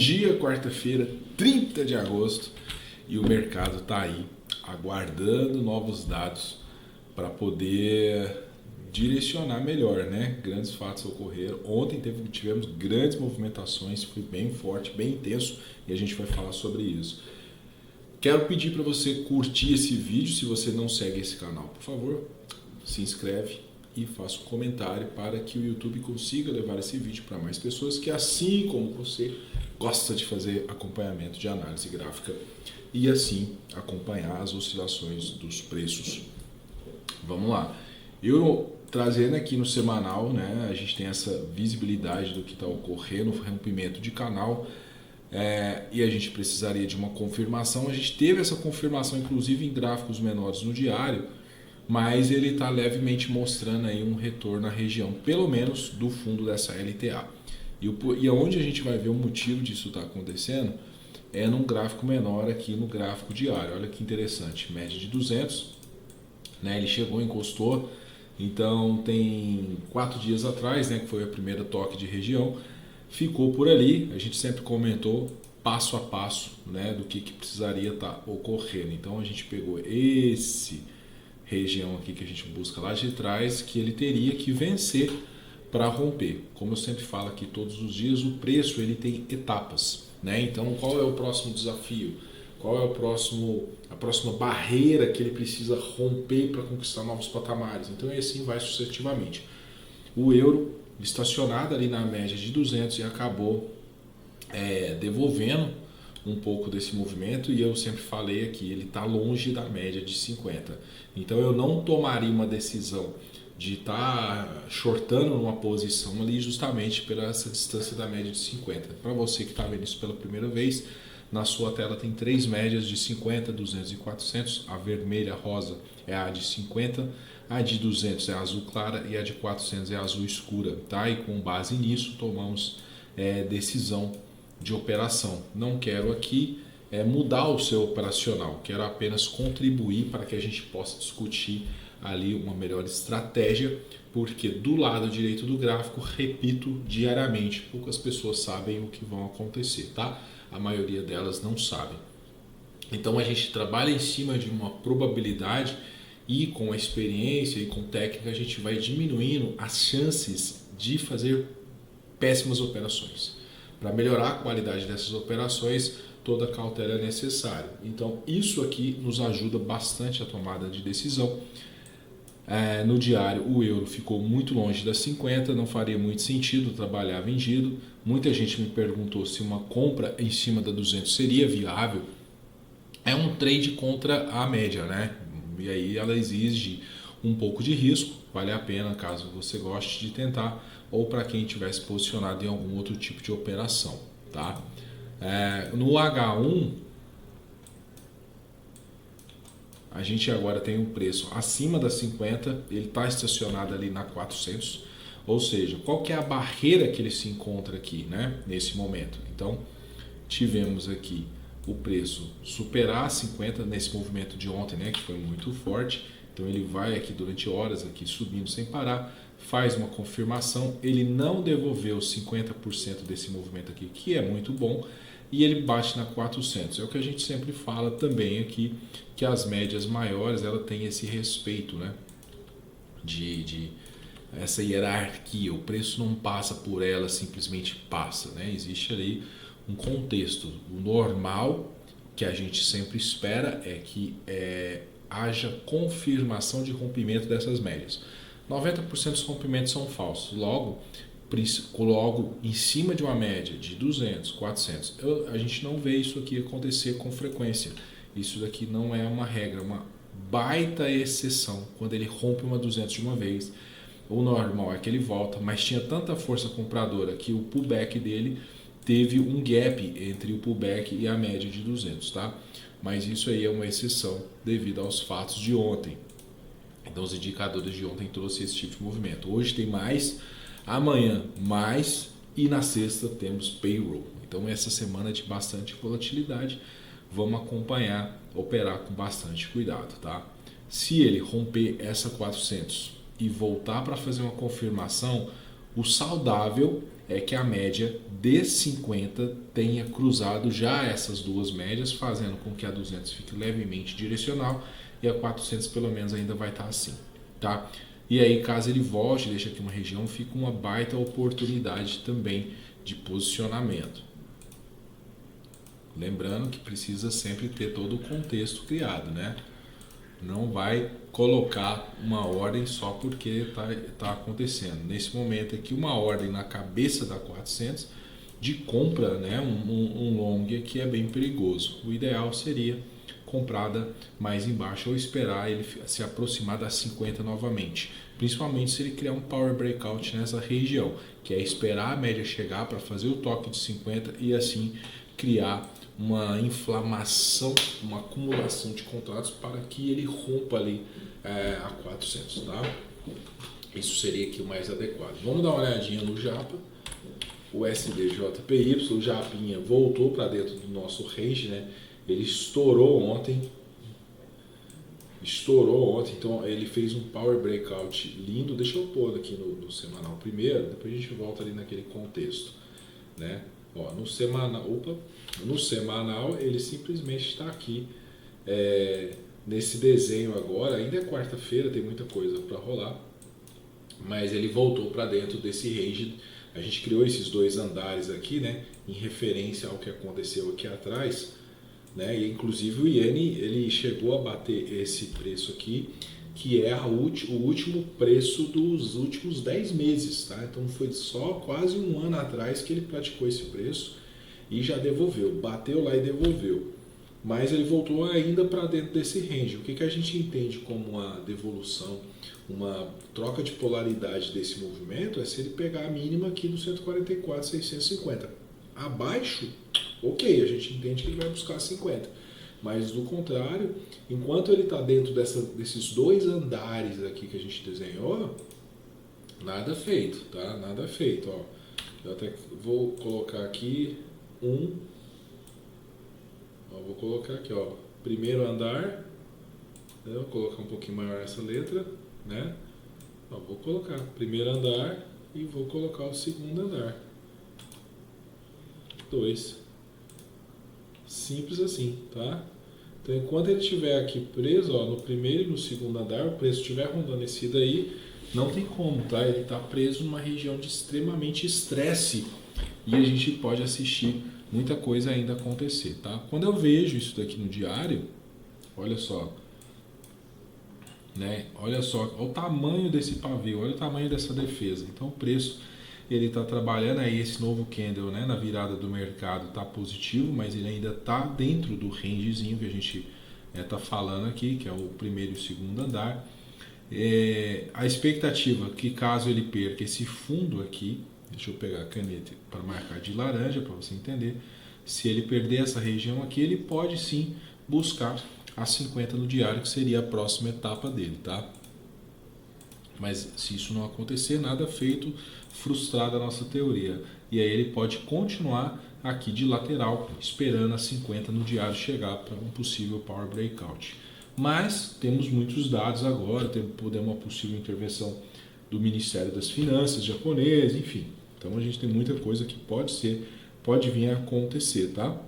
Dia, quarta-feira, 30 de agosto, e o mercado está aí aguardando novos dados para poder direcionar melhor, né? Grandes fatos ocorreram. Ontem tivemos grandes movimentações, foi bem forte, bem intenso, e a gente vai falar sobre isso. Quero pedir para você curtir esse vídeo. Se você não segue esse canal, por favor, se inscreve e faça um comentário para que o YouTube consiga levar esse vídeo para mais pessoas que, assim como você, gosta de fazer acompanhamento de análise gráfica e assim acompanhar as oscilações dos preços. Vamos lá. Eu trazendo aqui no semanal, né? A gente tem essa visibilidade do que está ocorrendo, rompimento de canal. E a gente precisaria de uma confirmação. A gente teve essa confirmação, inclusive em gráficos menores no diário, mas ele está levemente mostrando aí um retorno na região, pelo menos do fundo dessa LTA. E onde a gente vai ver o motivo disso estar acontecendo é num gráfico menor aqui no gráfico diário. Olha que interessante, média de 200, né? Ele chegou, encostou, então tem 4 dias atrás, né, que foi a primeira toque de região, ficou por ali. A gente sempre comentou passo a passo, né, do que precisaria estar ocorrendo. Então a gente pegou esse região aqui que a gente busca lá de trás, que ele teria que vencer para romper. Como eu sempre falo aqui todos os dias, o preço ele tem etapas, né? Então qual é o próximo desafio? Qual é a próxima barreira que ele precisa romper para conquistar novos patamares? Então assim vai sucessivamente. O euro estacionado ali na média de 200 e acabou devolvendo um pouco desse movimento, e eu sempre falei aqui, ele está longe da média de 50. Então eu não tomaria uma decisão de estar shortando numa posição ali justamente pela essa distância da média de 50. Para você que está vendo isso pela primeira vez, na sua tela tem 3 médias de 50, 200 e 400. A vermelha rosa é a de 50, a de 200 é a azul clara e a de 400 é a azul escura, tá? E com base nisso tomamos decisão de operação. Não quero aqui mudar o seu operacional, quero apenas contribuir para que a gente possa discutir ali uma melhor estratégia, porque do lado direito do gráfico, repito diariamente, poucas pessoas sabem o que vão acontecer, tá? A maioria delas não sabem. Então a gente trabalha em cima de uma probabilidade, e com a experiência e com técnica a gente vai diminuindo as chances de fazer péssimas operações. Para melhorar a qualidade dessas operações, toda cautela é necessária. Então isso aqui nos ajuda bastante a tomada de decisão. No diário o euro ficou muito longe das 50, não faria muito sentido trabalhar vendido. Muita gente me perguntou se uma compra em cima da 200 seria viável. É um trade contra a média, né? E aí ela exige um pouco de risco, vale a pena caso você goste de tentar, ou para quem tivesse posicionado em algum outro tipo de operação, tá? No H1 a gente agora tem um preço acima das 50, ele está estacionado ali na 400, ou seja, qual que é a barreira que ele se encontra aqui, né, nesse momento? Então, tivemos aqui o preço superar 50 nesse movimento de ontem, né, que foi muito forte. Então ele vai aqui durante horas aqui subindo sem parar, faz uma confirmação, ele não devolveu 50% desse movimento aqui, que é muito bom, e ele bate na 400. É o que a gente sempre fala também aqui, que as médias maiores ela tem esse respeito, né, de essa hierarquia. O preço não passa por ela, simplesmente passa, né? Existe ali um contexto. O normal que a gente sempre espera é que haja confirmação de rompimento dessas médias. 90% dos rompimentos são falsos. Logo em cima de uma média de 200, 400, a gente não vê isso aqui acontecer com frequência. Isso daqui não é uma regra, uma baita exceção. Quando ele rompe uma 200 de uma vez, o normal é que ele volta, mas tinha tanta força compradora que o pullback dele teve um gap entre o pullback e a média de 200, tá? Mas isso aí é uma exceção devido aos fatos de ontem. Então os indicadores de ontem trouxeram esse tipo de movimento. Hoje tem mais, amanhã mais, e na sexta temos payroll. Então essa semana é de bastante volatilidade, vamos acompanhar, operar com bastante cuidado, tá? Se ele romper essa 400 e voltar para fazer uma confirmação, O saudável é que a média de 50 tenha cruzado já essas duas médias, fazendo com que a 200 fique levemente direcional e a 400 pelo menos ainda vai estar assim, tá? E aí, caso ele volte, deixa aqui uma região, fica uma baita oportunidade também de posicionamento. Lembrando que precisa sempre ter todo o contexto criado, né? Não vai colocar uma ordem só porque está acontecendo. Nesse momento aqui, uma ordem na cabeça da 400 de compra, né? Um long que é bem perigoso. O ideal seria comprada mais embaixo ou esperar ele se aproximar das 50 novamente. Principalmente se ele criar um power breakout nessa região, que é esperar a média chegar para fazer o toque de 50 e assim criar uma inflamação, uma acumulação de contratos para que ele rompa ali a 400, tá? Isso seria aqui o mais adequado. Vamos dar uma olhadinha no Japa, o SDJPY, o Japinha voltou para dentro do nosso range, né? Ele estourou ontem, então ele fez um power breakout lindo. Deixa eu pôr aqui no semanal primeiro, depois a gente volta ali naquele contexto, né? Ó, no semanal ele simplesmente está aqui nesse desenho agora. Ainda é quarta-feira, tem muita coisa para rolar, mas ele voltou para dentro desse range. A gente criou esses dois andares aqui, né, em referência ao que aconteceu aqui atrás, né? E inclusive o iene ele chegou a bater esse preço aqui, que é o último preço dos últimos 10 meses, tá? Então foi só quase um ano atrás que ele praticou esse preço e já devolveu, bateu lá e devolveu. Mas ele voltou ainda para dentro desse range. O que a gente entende como uma devolução, uma troca de polaridade desse movimento é se ele pegar a mínima aqui do 144,650. Abaixo, ok, a gente entende que ele vai buscar 50. Mas do contrário, enquanto ele está dentro desses dois andares aqui que a gente desenhou, nada feito, tá? Nada feito, ó. Eu até vou colocar aqui vou colocar aqui, ó, primeiro andar, né? Vou colocar um pouquinho maior essa letra, né? Ó, vou colocar primeiro andar e vou colocar o segundo andar. 2. Simples assim, tá? Então, enquanto ele estiver aqui preso, ó, no primeiro e no segundo andar, o preço estiver rondando esse daí, não tem como, tá? Ele está preso numa região de extremamente estresse e a gente pode assistir muita coisa ainda acontecer, tá? Quando eu vejo isso daqui no diário, olha só, né? Olha só, olha o tamanho desse pavio, olha o tamanho dessa defesa. Então, o preço ele está trabalhando aí esse novo candle, né, na virada do mercado está positivo, mas ele ainda está dentro do rangezinho que a gente está falando aqui, que é o primeiro e o segundo andar. A expectativa é que caso ele perca esse fundo aqui, deixa eu pegar a caneta para marcar de laranja para você entender, se ele perder essa região aqui, ele pode sim buscar a 50 no diário, que seria a próxima etapa dele, tá? Mas se isso não acontecer, nada feito, frustrada a nossa teoria. E aí ele pode continuar aqui de lateral, esperando a 50 no diário chegar para um possível power breakout. Mas temos muitos dados agora, podemos uma possível intervenção do Ministério das Finanças japonês, enfim. Então a gente tem muita coisa que pode vir a acontecer, tá?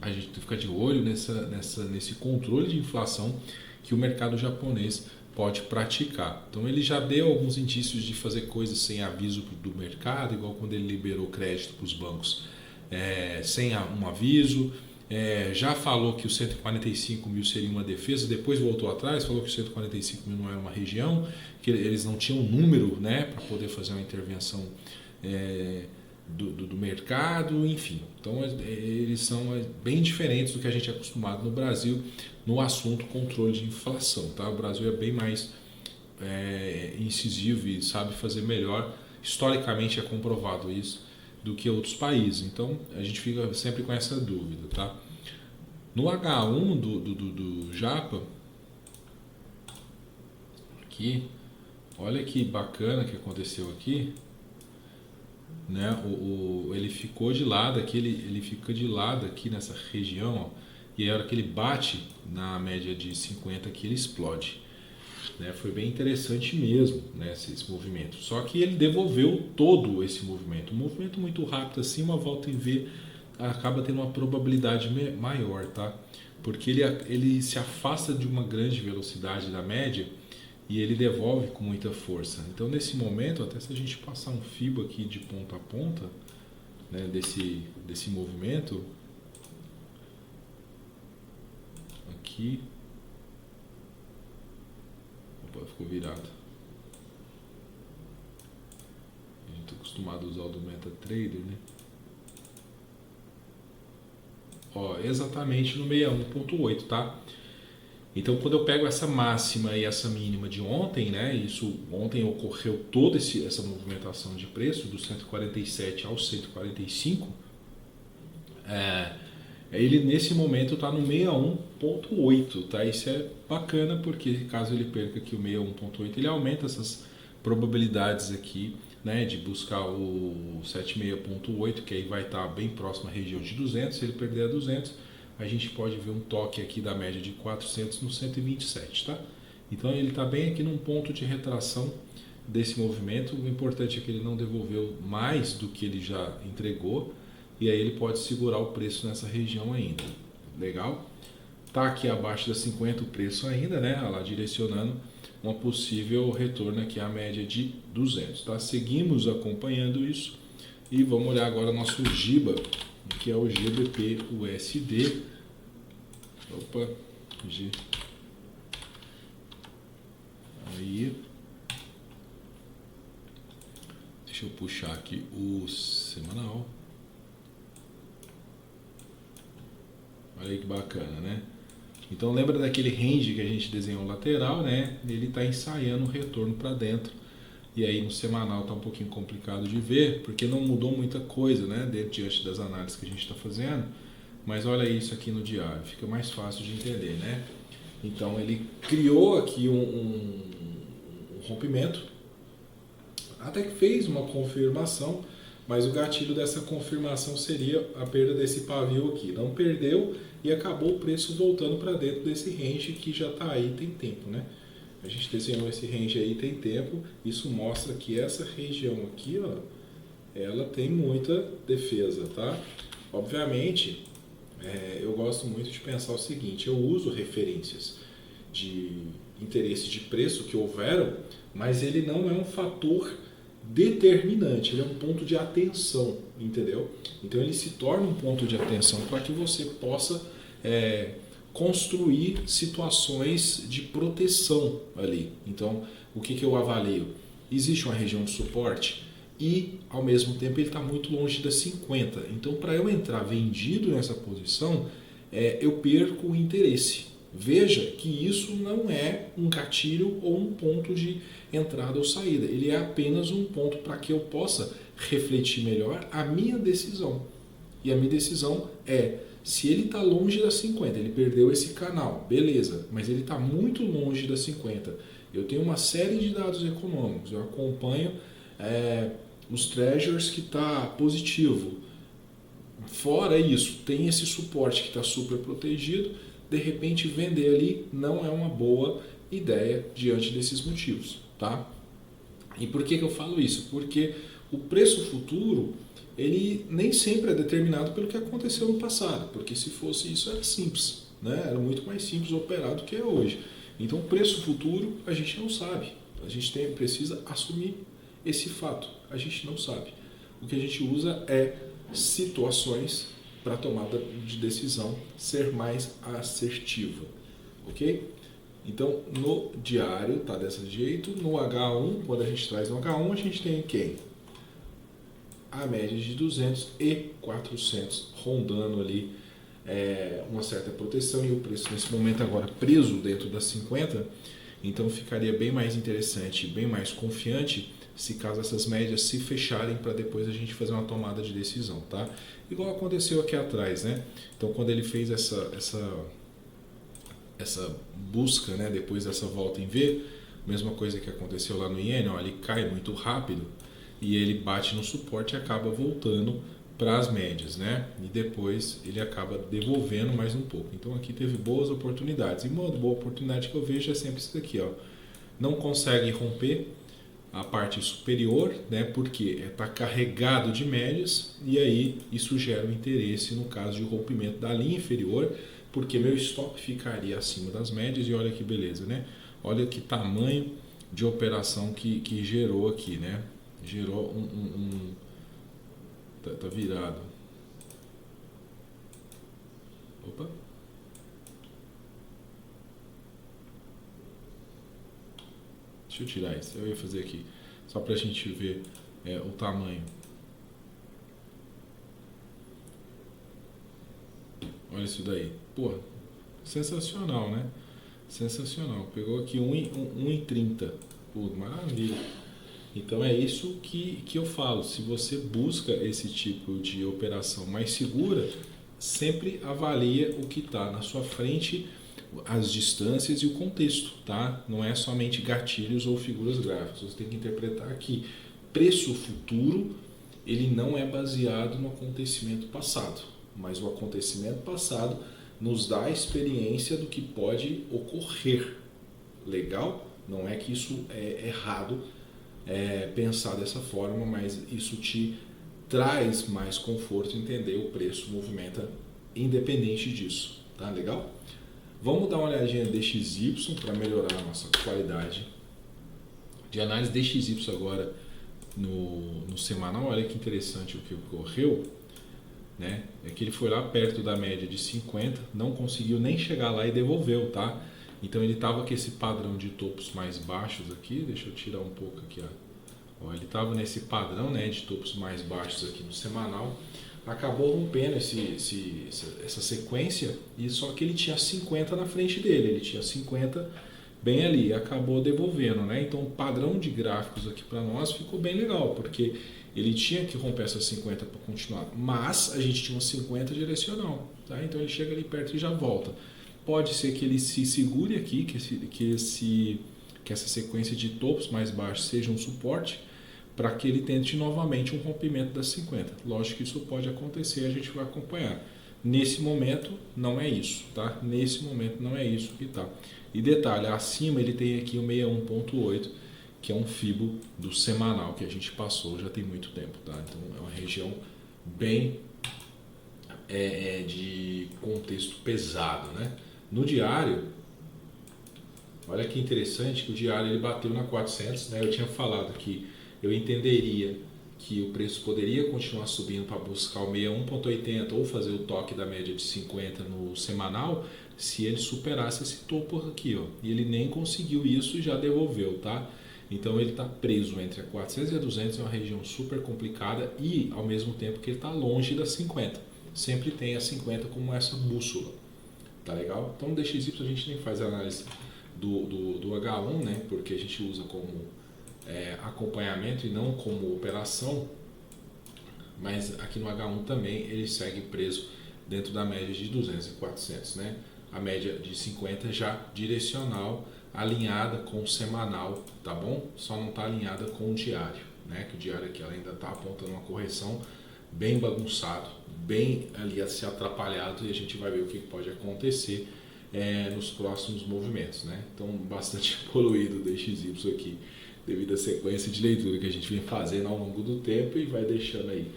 A gente tem que ficar de olho nesse controle de inflação que o mercado japonês pode praticar. Então ele já deu alguns indícios de fazer coisas sem aviso do mercado, igual quando ele liberou crédito para os bancos sem um aviso. Já falou que os 145 mil seria uma defesa, depois voltou atrás, falou que os 145 mil não era uma região, que eles não tinham um número, né, para poder fazer uma intervenção do mercado, enfim. Então eles são bem diferentes do que a gente é acostumado no Brasil no assunto controle de inflação, tá? O Brasil é bem mais incisivo e sabe fazer melhor, historicamente é comprovado isso, do que outros países. Então a gente fica sempre com essa dúvida, tá? No H1 do Japa, aqui, olha que bacana que aconteceu aqui, né? Ele ficou de lado aqui, ele fica de lado aqui nessa região, ó, e a hora que ele bate na média de 50 aqui, ele explode. né? Foi bem interessante mesmo, né, esse movimento. Só que ele devolveu todo esse movimento. Um movimento muito rápido assim, uma volta em V acaba tendo uma probabilidade maior, tá? Porque ele se afasta de uma grande velocidade da média e ele devolve com muita força. Então, nesse momento, até se a gente passar um fibra aqui de ponta a ponta, né, desse movimento, aqui, opa, ficou virado. A gente está acostumado a usar o do MetaTrader, né? Ó, exatamente no 61.8, tá? Então, quando eu pego essa máxima e essa mínima de ontem, né? Isso ontem ocorreu toda essa movimentação de preço do 147 ao 145. Ele nesse momento está no 61.8, tá? Isso é bacana porque caso ele perca aqui o 61.8, ele aumenta essas probabilidades aqui, né, de buscar o 76.8, que aí vai estar bem próximo à região de 200. Se ele perder a 200, a gente pode ver um toque aqui da média de 400 no 127, tá? Então ele está bem aqui num ponto de retração desse movimento. O importante é que ele não devolveu mais do que ele já entregou, e aí ele pode segurar o preço nessa região ainda. Legal? Tá aqui abaixo da 50 o preço ainda, né? Olha lá, direcionando uma possível retorno aqui à média de 200, tá? Seguimos acompanhando isso e vamos olhar agora nosso GIBA, que é o GBP USD. Opa, G. Aí, deixa eu puxar aqui o semanal. Olha aí que bacana, né? Então lembra daquele range que a gente desenhou lateral, né? Ele está ensaiando o retorno para dentro. E aí no semanal está um pouquinho complicado de ver, porque não mudou muita coisa, né? Diante das análises que a gente está fazendo. Mas olha isso aqui no diário, fica mais fácil de entender, né? Então ele criou aqui um rompimento, até que fez uma confirmação, mas o gatilho dessa confirmação seria a perda desse pavio aqui. Não perdeu e acabou o preço voltando para dentro desse range que já está aí tem tempo, né? A gente desenhou esse range aí tem tempo. Isso mostra que essa região aqui, ó, ela tem muita defesa, tá? Obviamente, eu gosto muito de pensar o seguinte: eu uso referências de interesse de preço que houveram, mas ele não é um fator determinante, ele é um ponto de atenção, entendeu? Então ele se torna um ponto de atenção para que você possa construir situações de proteção ali. Então, o que eu avalio? Existe uma região de suporte e, ao mesmo tempo, ele está muito longe das 50. Então, para eu entrar vendido nessa posição, eu perco o interesse. Veja que isso não é um gatilho ou um ponto de entrada ou saída. Ele é apenas um ponto para que eu possa refletir melhor a minha decisão. E a minha decisão é, se ele está longe das 50, ele perdeu esse canal, beleza, mas ele está muito longe das 50. Eu tenho uma série de dados econômicos, eu acompanho os treasures que está positivo. Fora isso, tem esse suporte que está super protegido. De repente, vender ali não é uma boa ideia diante desses motivos, tá? E por que eu falo isso? Porque o preço futuro, ele nem sempre é determinado pelo que aconteceu no passado, porque se fosse isso era simples, né? Era muito mais simples operar do que é hoje. Então, o preço futuro a gente não sabe, a gente precisa assumir esse fato, a gente não sabe. O que a gente usa é situações para a tomada de decisão ser mais assertiva, ok? Então, no diário tá desse jeito, no H1, quando a gente traz no H1, a gente tem quem? A média de 200 e 400 rondando ali uma certa proteção, e o preço nesse momento agora preso dentro das 50, então ficaria bem mais interessante, bem mais confiante se caso essas médias se fecharem para depois a gente fazer uma tomada de decisão, tá? Igual aconteceu aqui atrás, né? Então quando ele fez essa busca, né, depois dessa volta em V, mesma coisa que aconteceu lá no Iene, ó, ele cai muito rápido e ele bate no suporte e acaba voltando para as médias, né? E depois ele acaba devolvendo mais um pouco. Então aqui teve boas oportunidades. E uma boa oportunidade que eu vejo é sempre isso daqui, ó. não consegue romper a parte superior, né, porque está carregado de médias, e aí isso gera um interesse no caso de rompimento da linha inferior, porque meu stop ficaria acima das médias, e olha que beleza, né? Olha que tamanho de operação que gerou aqui, né? Gerou tá virado. Opa. Deixa eu tirar isso, eu ia fazer aqui, só para a gente ver o tamanho. Olha isso daí. Pô, sensacional, né? Sensacional. Pegou aqui 1,30. Pô, maravilha. Então é isso que eu falo. Se você busca esse tipo de operação mais segura, sempre avalia o que está na sua frente, as distâncias e o contexto, tá? Não é somente gatilhos ou figuras gráficas. Você tem que interpretar aqui. Preço futuro, ele não é baseado no acontecimento passado, mas o acontecimento passado nos dá a experiência do que pode ocorrer. Legal? Não é que isso é errado pensar dessa forma, mas isso te traz mais conforto entender o preço movimenta independente disso. Tá legal? Vamos dar uma olhadinha DXY para melhorar a nossa qualidade de análise. DXY agora no semanal. Olha que interessante o que ocorreu, né? É que ele foi lá perto da média de 50, não conseguiu nem chegar lá e devolveu, tá? Então ele estava com esse padrão de topos mais baixos aqui. Deixa eu tirar um pouco aqui, ó. Ele estava nesse padrão, né, de topos mais baixos aqui no semanal. Acabou rompendo essa sequência, e só que ele tinha 50 na frente dele, ele tinha 50 bem ali, acabou devolvendo, né? Então o padrão de gráficos aqui para nós ficou bem legal, porque ele tinha que romper essas 50 para continuar, mas a gente tinha uma 50 direcional, tá? Então ele chega ali perto e já volta. Pode ser que ele se segure aqui, que essa sequência de topos mais baixos seja um suporte, para que ele tente novamente um rompimento das 50. Lógico que isso pode acontecer, a gente vai acompanhar. Nesse momento não é isso, tá? Nesse momento não é isso que tá. E detalhe, acima ele tem aqui o 61.8, que é um fibo do semanal que a gente passou já tem muito tempo, tá? Então é uma região bem de contexto pesado, né? No diário, olha que interessante que o diário ele bateu na 400, né? Eu tinha falado que eu entenderia que o preço poderia continuar subindo para buscar o 61.80 ou fazer o toque da média de 50 no semanal, se ele superasse esse topo aqui, ó. E ele nem conseguiu isso e já devolveu, tá? Então ele está preso entre a 400 e a 200, é uma região super complicada e ao mesmo tempo que ele está longe das 50. Sempre tem a 50 como essa bússola, tá legal? Então no DXY a gente nem faz a análise do H1, né? Porque a gente usa como acompanhamento e não como operação, mas aqui no H1 também ele segue preso dentro da média de 200 e 400, né? A média de 50 já direcional, alinhada com o semanal, tá bom? Só não está alinhada com o diário, né? Que o diário aqui ela ainda está apontando uma correção bem bagunçado, bem ali a ser atrapalhado, e a gente vai ver o que pode acontecer nos próximos movimentos, né? Então bastante poluído o DXY aqui, devido à sequência de leitura que a gente vem fazendo ao longo do tempo e vai deixando aí.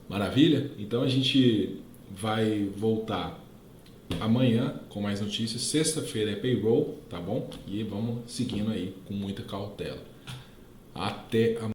Maravilha? Então a gente vai voltar amanhã com mais notícias. Sexta-feira é payroll, tá bom? E vamos seguindo aí com muita cautela. Até amanhã.